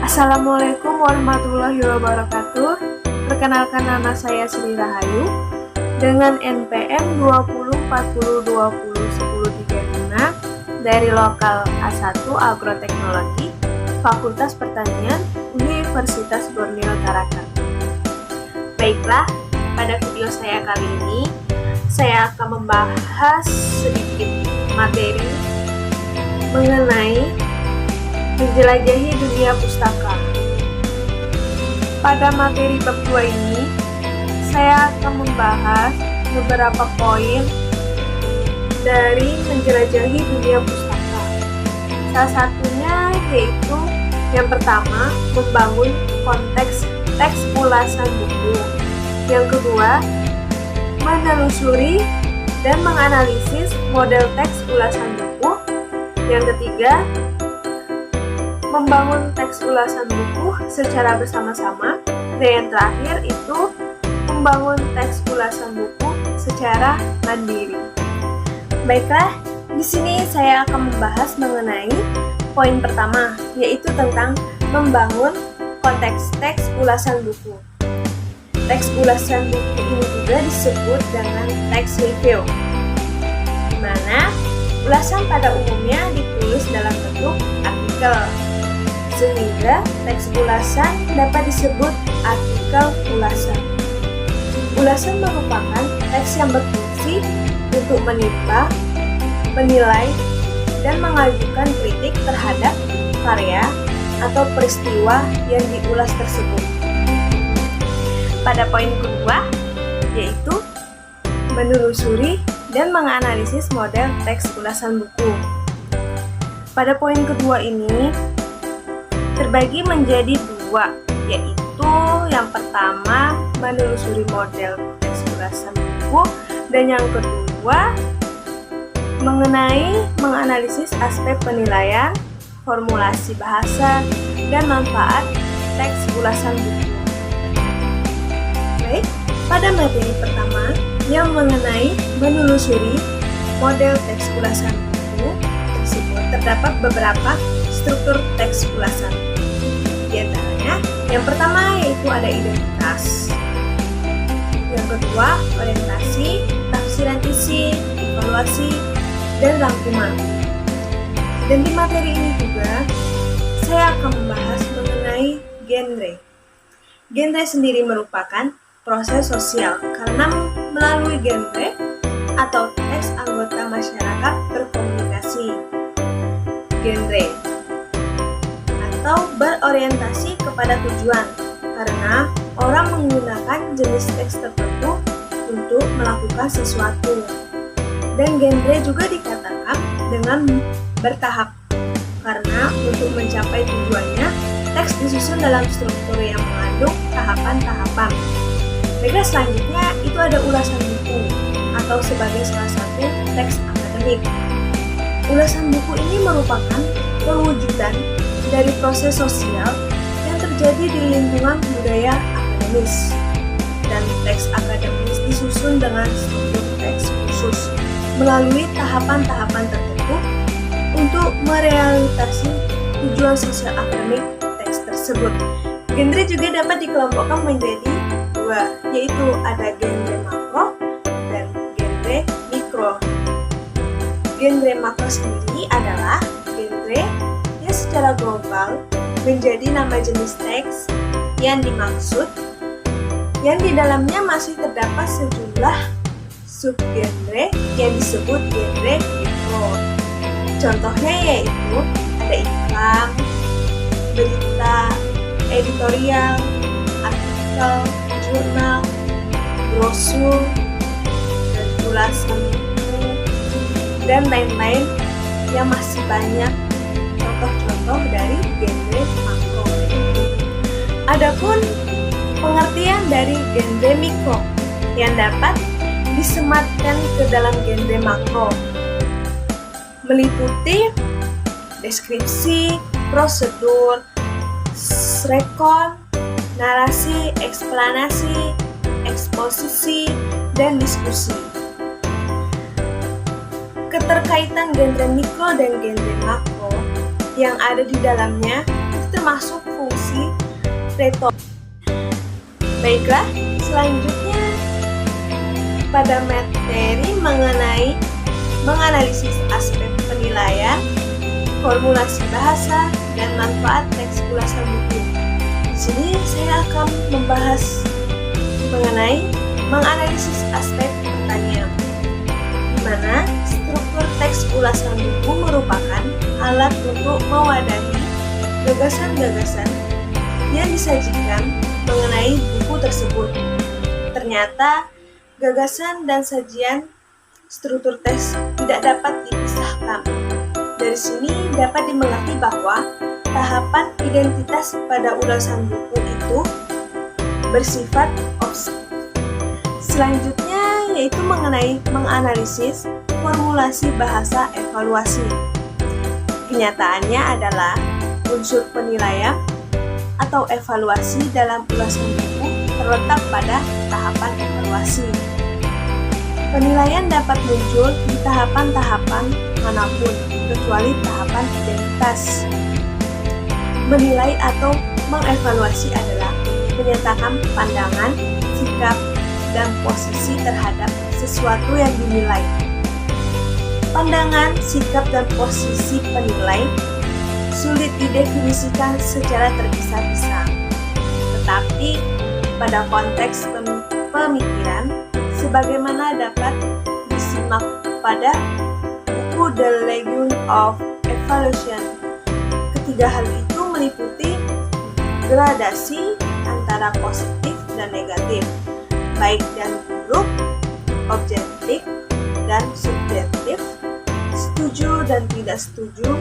Assalamualaikum warahmatullahi wabarakatuh. Perkenalkan, nama saya Sri Rahayu dengan NPM 2040201035 dari lokal A1 Agroteknologi Fakultas Pertanian Universitas Borneo Tarakan. Baiklah, pada video saya kali ini saya akan membahas sedikit materi mengenai menjelajahi dunia pustaka. Pada materi bab 2 ini, saya akan membahas beberapa poin dari menjelajahi dunia pustaka. Salah satunya yaitu yang pertama, membangun konteks teks ulasan buku. Yang kedua, menelusuri dan menganalisis model teks ulasan buku. Yang ketiga, membangun teks ulasan buku secara bersama-sama, dan yang terakhir itu membangun teks ulasan buku secara mandiri. Baiklah, di sini saya akan membahas mengenai poin pertama, yaitu tentang membangun konteks teks ulasan buku. Teks ulasan buku ini juga disebut dengan teks review, di mana ulasan pada umumnya ditulis dalam bentuk artikel, sehingga teks ulasan dapat disebut artikel ulasan. Ulasan merupakan teks yang berfungsi untuk menimba, menilai, dan mengajukan kritik terhadap karya atau peristiwa yang diulas tersebut. Pada poin kedua, yaitu menelusuri dan menganalisis model teks ulasan buku. Pada poin kedua ini terbagi menjadi dua, yaitu yang pertama menelusuri model teks ulasan buku, dan yang kedua mengenai menganalisis aspek penilaian, formulasi bahasa, dan manfaat teks ulasan buku. Baik, pada materi pertama yang mengenai menelusuri model teks ulasan buku tersebut terdapat beberapa struktur teks ulasan. Di antaranya, yang pertama yaitu ada identitas, yang kedua orientasi, tafsiran isi, evaluasi, dan rangkuman. Dan di materi ini juga saya akan membahas mengenai genre. Genre sendiri merupakan proses sosial karena melalui genre atau teks anggota masyarakat berkomunikasi. Genre atau berorientasi kepada tujuan, karena orang menggunakan jenis teks tertentu untuk melakukan sesuatu. Dan genre juga dikatakan dengan bertahap, karena untuk mencapai tujuannya, teks disusun dalam struktur yang mengandung tahapan-tahapan. Baiklah, selanjutnya itu ada ulasan buku atau sebagai salah satu teks akademik. Ulasan buku ini merupakan perwujudan dari proses sosial yang terjadi di lingkungan budaya akademis, dan teks akademis disusun dengan struktur teks khusus melalui tahapan-tahapan tertentu untuk merealisasi tujuan sosial akademik teks tersebut. Genre juga dapat dikelompokkan menjadi dua, yaitu ada genre makro dan genre mikro. Genre makro sendiri adalah genre yang secara global menjadi nama jenis teks yang dimaksud, yang di dalamnya masih terdapat sejumlah subgenre yang disebut genre mikro. Contohnya yaitu ada iklan, berita, editorial, artikel, jurnal, brosur, dan ulasan buku, dan lain-lain yang masih banyak contoh-contoh dari genre makro. Adapun pengertian dari genre mikro yang dapat disematkan ke dalam genre makro meliputi deskripsi, prosedur, rekon, narasi, eksplanasi, eksposisi, dan diskusi. Keterkaitan genre mikro dan genre makro yang ada di dalamnya itu termasuk fungsi retor. Baiklah, selanjutnya pada materi mengenai menganalisis aspek penilaian, formulasi bahasa, dan manfaat teks ulasan buku. Di sini saya akan membahas mengenai menganalisis aspek pertanian, di mana struktur teks ulasan buku merupakan alat untuk mewadahi gagasan-gagasan yang disajikan mengenai buku tersebut. Ternyata, gagasan dan sajian struktur teks tidak dapat dipisahkan. Dari sini dapat dimengerti bahwa tahapan identitas pada ulasan buku itu bersifat objektif. Selanjutnya yaitu mengenai menganalisis formulasi bahasa evaluasi. Kenyataannya adalah unsur penilaian atau evaluasi dalam ulasan buku terletak pada tahapan evaluasi. Penilaian dapat muncul di tahapan-tahapan manapun, kecuali tahapan identitas. Menilai atau mengevaluasi adalah menyatakan pandangan, sikap, dan posisi terhadap sesuatu yang dinilai. Pandangan, sikap, dan posisi penilai sulit didefinisikan secara terpisah-pisah. Tetapi, pada konteks pemikiran, sebagaimana dapat disimak pada buku The Legion of Evaluation. Ketiga hal itu meliputi gradasi antara positif dan negatif, baik dan buruk, objektif dan subjektif, setuju dan tidak setuju,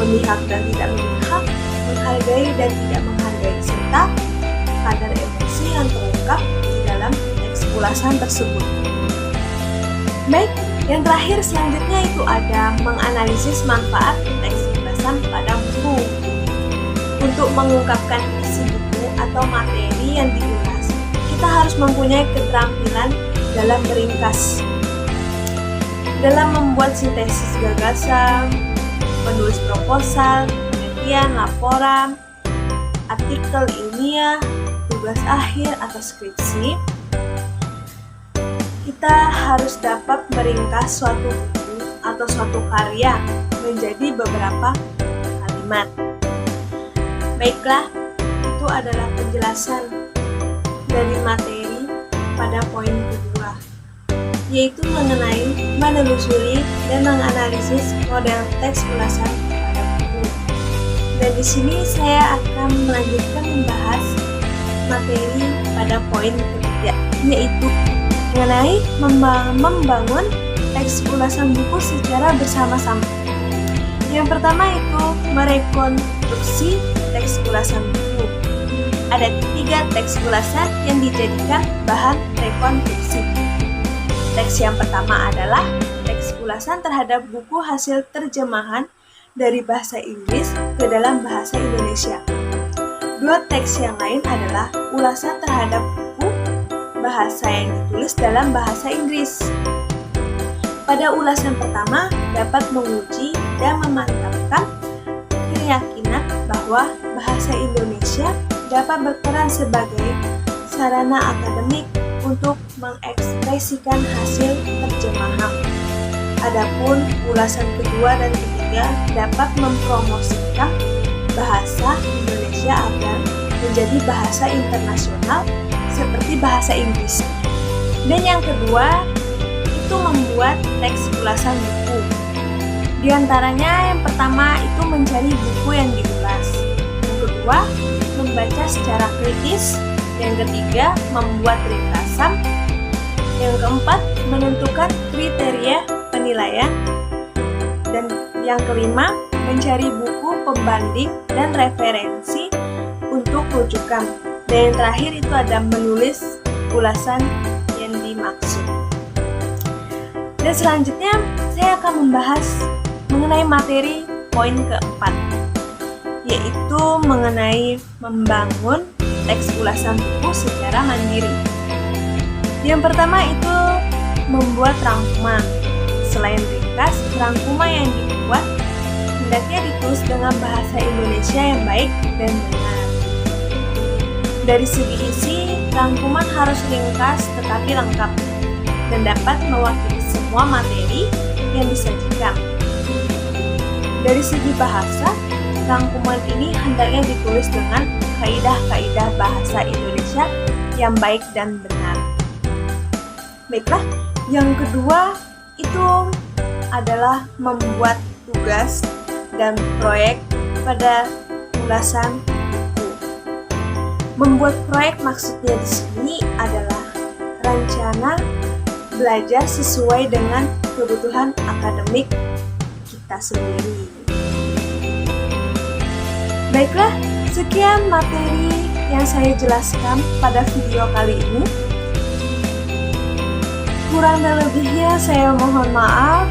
memihak dan tidak memihak, menghargai dan tidak menghargai, serta kadar emosi yang terungkap di dalam teks ulasan tersebut. Baik, yang terakhir selanjutnya itu ada menganalisis manfaat teks ulasan pada buku. Untuk mengungkapkan isi buku atau materi yang diulas, kita harus mempunyai keterampilan dalam beringkas, dalam membuat sintesis gagasan, menulis proposal, penelitian, laporan, artikel ilmiah, tugas akhir atau skripsi. Kita harus dapat meringkas suatu buku atau suatu karya menjadi beberapa kalimat. Baiklah, itu adalah penjelasan dari materi pada poin kedua, yaitu mengenai menelusuri dan menganalisis model teks ulasan pada buku. Dan di sini saya akan melanjutkan membahas materi pada poin ketiga, yaitu mengenai membangun teks ulasan buku secara bersama-sama. Yang pertama itu merekonstruksi teks ulasan buku. Ada 3 teks ulasan yang dijadikan bahan rekonstruksi. Teks yang pertama adalah teks ulasan terhadap buku hasil terjemahan dari bahasa Inggris ke dalam bahasa Indonesia. 2 teks yang lain adalah ulasan terhadap buku bahasa yang ditulis dalam bahasa Inggris. Pada ulasan pertama dapat menguji dan memantapkan keyakinan bahwa bahasa Indonesia dapat berperan sebagai sarana akademik untuk mengekspresikan hasil terjemahan. Adapun ulasan kedua dan ketiga dapat mempromosikan bahasa Indonesia agar menjadi bahasa internasional seperti bahasa Inggris. Dan yang kedua itu membuat teks ulasan buku. Di antaranya yang pertama itu mencari buku yang diulas. Yang kedua, membaca secara kritis. Yang ketiga, membuat ringkasan. Yang keempat, menentukan kriteria penilaian. Dan yang kelima, mencari buku pembanding dan referensi untuk rujukan. Dan yang terakhir itu ada menulis ulasan yang dimaksud. Dan selanjutnya saya akan membahas mengenai materi poin keempat, yaitu mengenai membangun teks ulasan buku secara mandiri. Yang pertama itu membuat rangkuman. Selain ringkas, rangkuman yang dibuat hendaknya ditulis dengan bahasa Indonesia yang baik dan benar. Dari segi isi, rangkuman harus ringkas tetapi lengkap dan dapat mewakili semua materi yang disajikan. Dari segi bahasa, rangkuman ini hendaknya ditulis dengan kaidah-kaidah bahasa Indonesia yang baik dan benar. Baiklah, yang kedua itu adalah membuat tugas dan proyek pada ulasan buku. Membuat proyek maksudnya di sini adalah rencana belajar sesuai dengan kebutuhan akademik kita sendiri. Baiklah, sekian materi yang saya jelaskan pada video kali ini. Kurang dan lebihnya saya mohon maaf.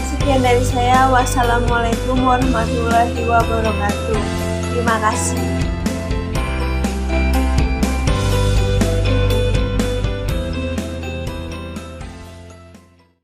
Sekian dari saya. Wassalamualaikum warahmatullahi wabarakatuh. Terima kasih.